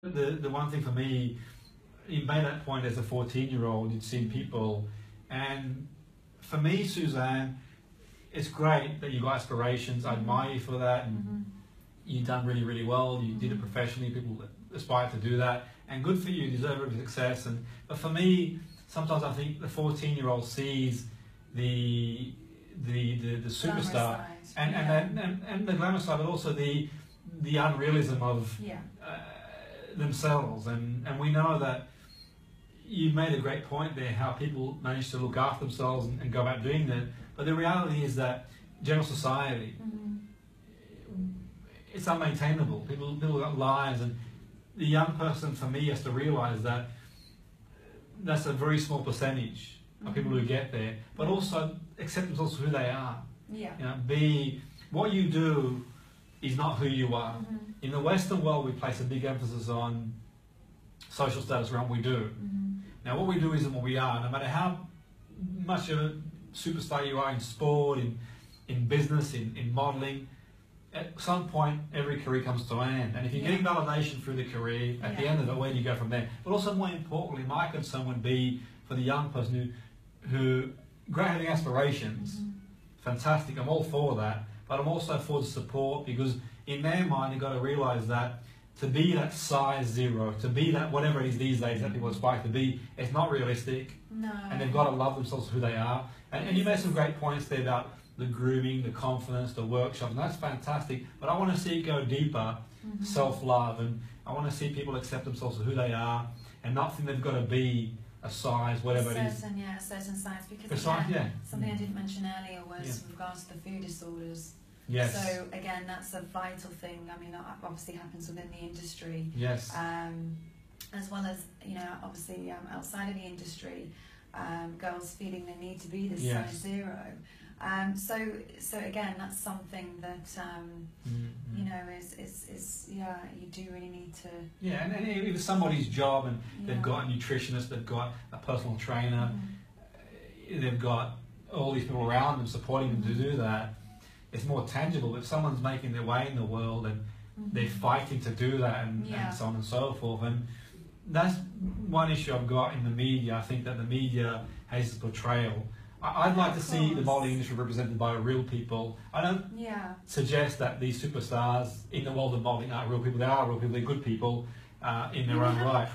The one thing for me, you made that point as a 14-year-old, you'd seen people, and for me, Suzanne, it's great that you've got aspirations. I admire you for that, and you've done really, really well. You did it professionally. People aspire to do that, and good for you. You deserve every success. But for me, sometimes I think the 14-year-old sees the superstar and the glamour side, but also the unrealism of themselves. And we know that you made a great point there, how people manage to look after themselves and go about doing that. But the reality is that general society, it's unmaintainable. People got lives, and the young person, for me, has to realise that that's a very small percentage of people who get there, but also accept themselves for who they are. Yeah. You know, what you do is not who you are. In the Western world, we place a big emphasis on social status around what we do. Now, what we do isn't what we are. No matter how much of a superstar you are in sport, in business, in modelling, at some point, every career comes to an end. And if you're getting validation through the career, at the end of it, where do you go from there? But also, more importantly, my concern would be for the young person who great having aspirations, fantastic, I'm all for that, but I'm also for the support, because in their mind, you've got to realise that to be that size 0, to be that whatever it is these days that people aspire to be, it's not realistic. No. And they've got to love themselves for who they are. And you made some great points there about the grooming, the confidence, the workshop, and that's fantastic. But I want to see it go deeper, self-love, and I want to see people accept themselves for who they are and not think they've got to be a size, whatever it is. Yeah, a certain size. Because something I didn't mention earlier was with regards to the food disorders. Yes. So again, that's a vital thing. I mean, that obviously happens within the industry. Yes. As well as, you know, obviously outside of the industry, girls feeling they need to be this size 0. So again, that's something that you know is you do really need to. Yeah, and if it's somebody's job and they've got a nutritionist, they've got a personal trainer, they've got all these people around them supporting them to do that, it's more tangible. If someone's making their way in the world and they're fighting to do that and so on and so forth, and that's one issue I've got in the media. I think that the media has this portrayal. I'd like to see the modelling industry represented by real people. I don't suggest that these superstars in the world of modelling are real people. They are real people. They're good people in their own right.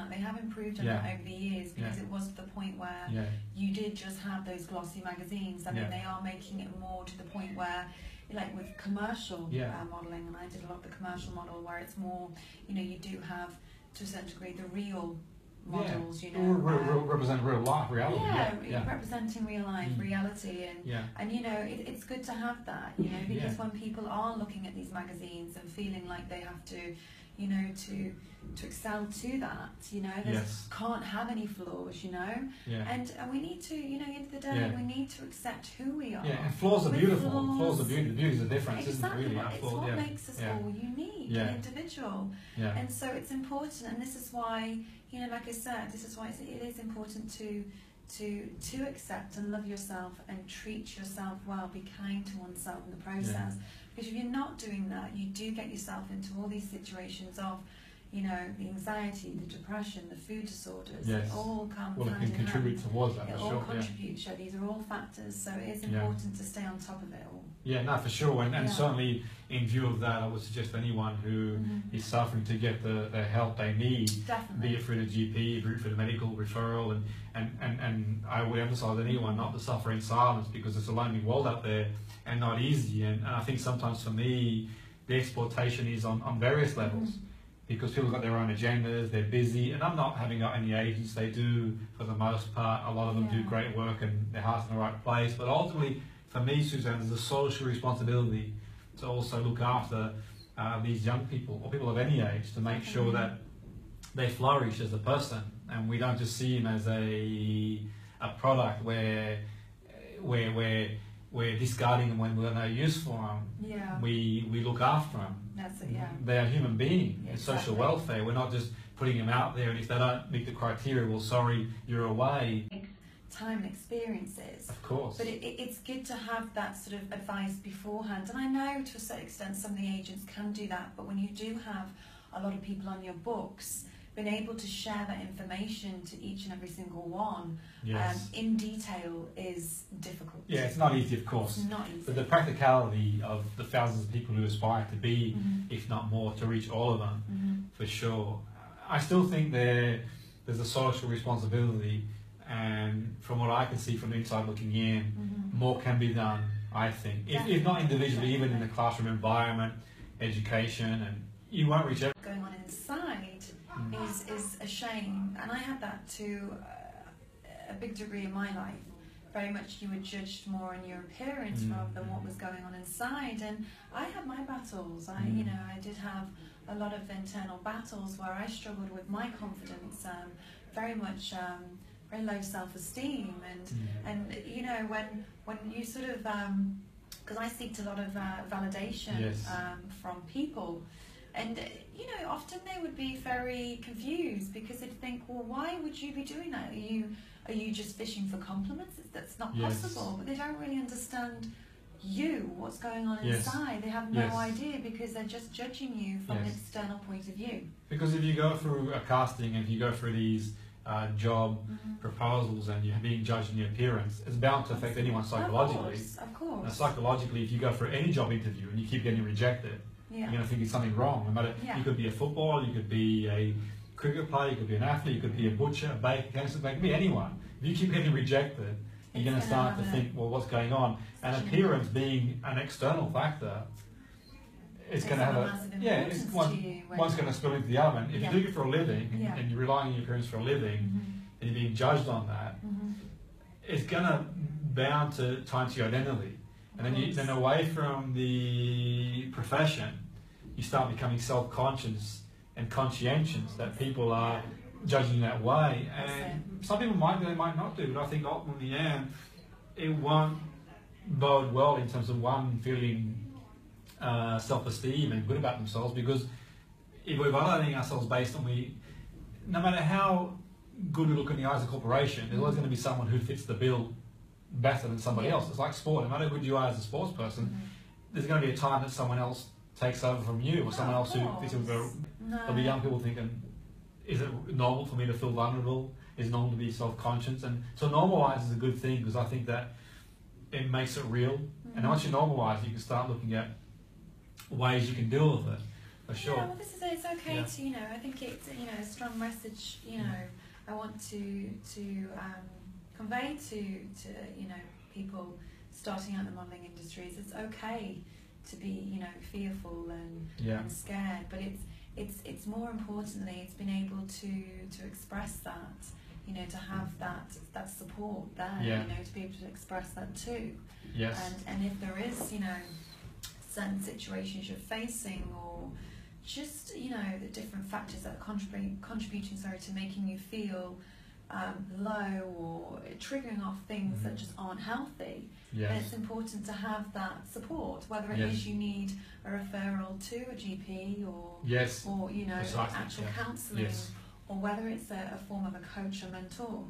They have improved on that over the years, because it was to the point where you did just have those glossy magazines. I mean, they are making it more to the point where, like with commercial modelling, and I did a lot of the commercial model where it's more, you know, you do have to a certain degree the real models, you know, represent real life reality. Representing real life reality, and you know, it's good to have that, you know, because when people are looking at these magazines and feeling like they have to, you know, to excel to that, you know, they can't have any flaws, you know, and we need to, you know, at the end of the day, we need to accept who we are. And flaws are beautiful. Flaws are beautiful. The beauty is the difference, isn't it? Really, it's what makes us all unique and individual. And so it's important, and this is why, you know, like I said, this is why it is important to accept and love yourself and treat yourself well, be kind to oneself in the process. Because if you're not doing that, you do get yourself into all these situations of, you know, the anxiety, the depression, the food disorders. It all comes hand in hand. It can contribute towards that, for sure. It all contributes. These are all factors, so it is important to stay on top of it all. Yeah, no, for sure. And certainly in view of that, I would suggest anyone who is suffering to get the help they need, be it through the GP, be it through the medical referral, and I would emphasise anyone not to suffer in silence, because it's a lonely world out there and not easy. And I think sometimes for me, the exploitation is on various levels. Because people got their own agendas, they're busy, and I'm not having got any agents. They do, for the most part. A lot of them do great work and their heart's in the right place. But ultimately, for me, Suzanne, there's a social responsibility to also look after these young people, or people of any age, to make sure that they flourish as a person, and we don't just see them as a product where we're discarding them when we're no use for them. We look after them. That's it, They are human beings. It's social welfare. We're not just putting them out there, and if they don't meet the criteria, well, sorry, you're away. Time and experiences. Of course. But it's good to have that sort of advice beforehand. And I know to a certain extent some of the agents can do that, but when you do have a lot of people on your books, being able to share that information to each and every single one in detail is difficult. Yeah, it's not easy, of course. It's not easy. But the practicality of the thousands of people who aspire to be, if not more, to reach all of them, for sure. I still think there's a social responsibility, and from what I can see from the inside looking in, more can be done, I think. If not individually, even in the classroom environment, education, and you won't reach everyone. Going on inside is a shame, and I had that to a big degree in my life. Very much you were judged more on your appearance rather than what was going on inside, and I had my battles. I did have a lot of internal battles where I struggled with my confidence, very much very low self-esteem, and you know, when you sort of because I seeked a lot of validation from people. And, you know, often they would be very confused because they'd think, well, why would you be doing that? Are you just fishing for compliments? That's not possible. But they don't really understand what's going on inside. They have no idea because they're just judging you from an external point of view. Because if you go through a casting and you go through these job proposals and you're being judged on your appearance, it's bound to affect anyone psychologically. Of course. Now, psychologically, if you go for any job interview and you keep getting rejected, you're going to think it's something wrong. No matter, you could be a footballer, you could be a cricket player, you could be an athlete, you could be a butcher, a baker, cancer baker, be anyone. If you keep getting rejected, you're going to start to think, well, what's going on? And appearance being an external factor, it's going to have one's going to spill into the other. And if you're doing it for a living and you're relying on your appearance for a living and you're being judged on that, it's going to bound to tie into your identity. And then away from the profession, you start becoming self-conscious and conscientious that people are judging that way. And some people might do, they might not do, but I think ultimately, it won't bode well in terms of one feeling self-esteem and good about themselves, because if we're validating ourselves based on no matter how good we look in the eyes of the corporation, there's always going to be someone who fits the bill better than somebody else. It's like sport. No matter how good you are as a sports person, there's going to be a time that someone else takes over from you, or someone else who fits with there'll be young people thinking, is it normal for me to feel vulnerable? Is it normal to be self-conscious? And so normalize is a good thing, because I think that it makes it real. And once you normalize, you can start looking at ways you can deal with it, for sure. Yeah, well, it's okay to, you know, I think it's, you know, a strong message, you know, I want to convey to you know, people starting out in the modelling industries. It's okay to be, you know, fearful and scared, but it's more importantly, it's been able to express that, you know, to have that support there, you know, to be able to express that too. And if there is, you know, certain situations you're facing, or just, you know, the different factors that are contributing to making you feel low or triggering off things that just aren't healthy, then it's important to have that support, whether it is you need a referral to a GP or you know, actual counselling, or whether it's a form of a coach or mentor.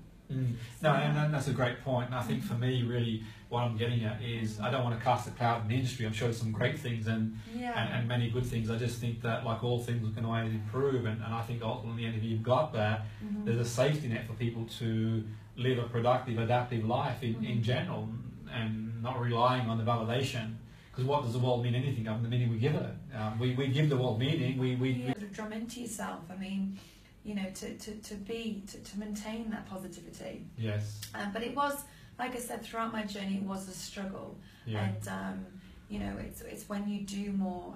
No, and that's a great point. And I think for me, really, what I'm getting at is I don't want to cast a cloud in the industry. I'm sure there's some great things and many good things. I just think that, like all things, we can always improve. And I think ultimately, if you've got that, there's a safety net for people to live a productive, adaptive life in general, and not relying on the validation. Because what does the world mean? Anything other than the meaning we give it. We give the world meaning. We sort of drum into yourself. I mean, you know, to maintain that positivity. But it was, like I said, throughout my journey, it was a struggle. And you know, it's when you do more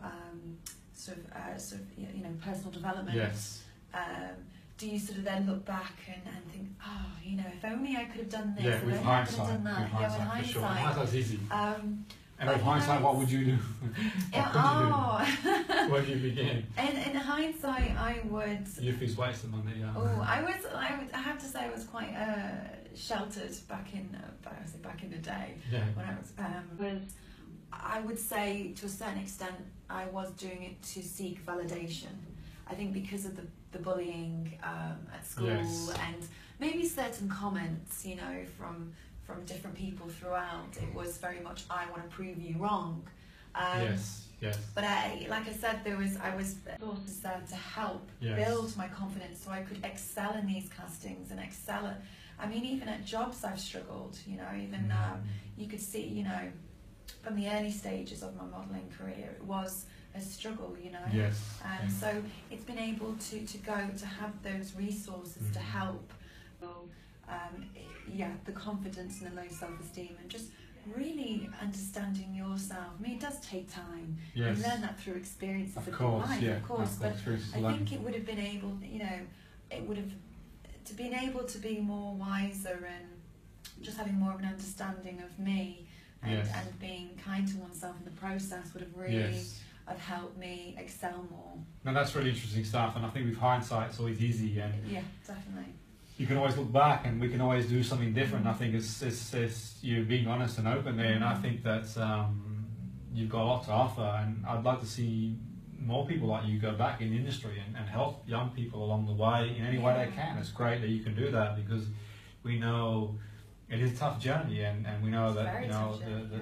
sort of you know, personal development. Do you sort of then look back and think, oh, you know, if only I could have done this, if only I could have done that. With hindsight, for sure. Hindsight's easy. And with hindsight, what would you do? Where do you begin? In hindsight, I would. You feel wasted on the. I have to say, I was quite sheltered back in the day when I was. I would say, to a certain extent, I was doing it to seek validation. I think because of the bullying at school and maybe certain comments, you know, from different people throughout, it was very much, I want to prove you wrong. Yes. But like I said, I was there to help build my confidence so I could excel in these castings and excel at, I mean, even at jobs I've struggled, you know, even you could see, you know, from the early stages of my modelling career, it was a struggle, you know. Yes. So it's been able to have those resources to help, the confidence and the low self-esteem, and just really understanding yourself. I mean, it does take time. Yes. You learn that through experiences of course, life, of course. But I learn. think it would have been able, you know, it would have to been able to be more wiser and just having more of an understanding of me and being kind to oneself in the process would have really have helped me excel more. No, that's really interesting stuff, and I think with hindsight it's always easy, and yeah, definitely. You can always look back, and we can always do something different. I think it's you being honest and open there, and I think that you've got a lot to offer, and I'd like to see more people like you go back in the industry and help young people along the way in any way they can. It's great that you can do that, because we know it is a tough journey, and we know that, you know, the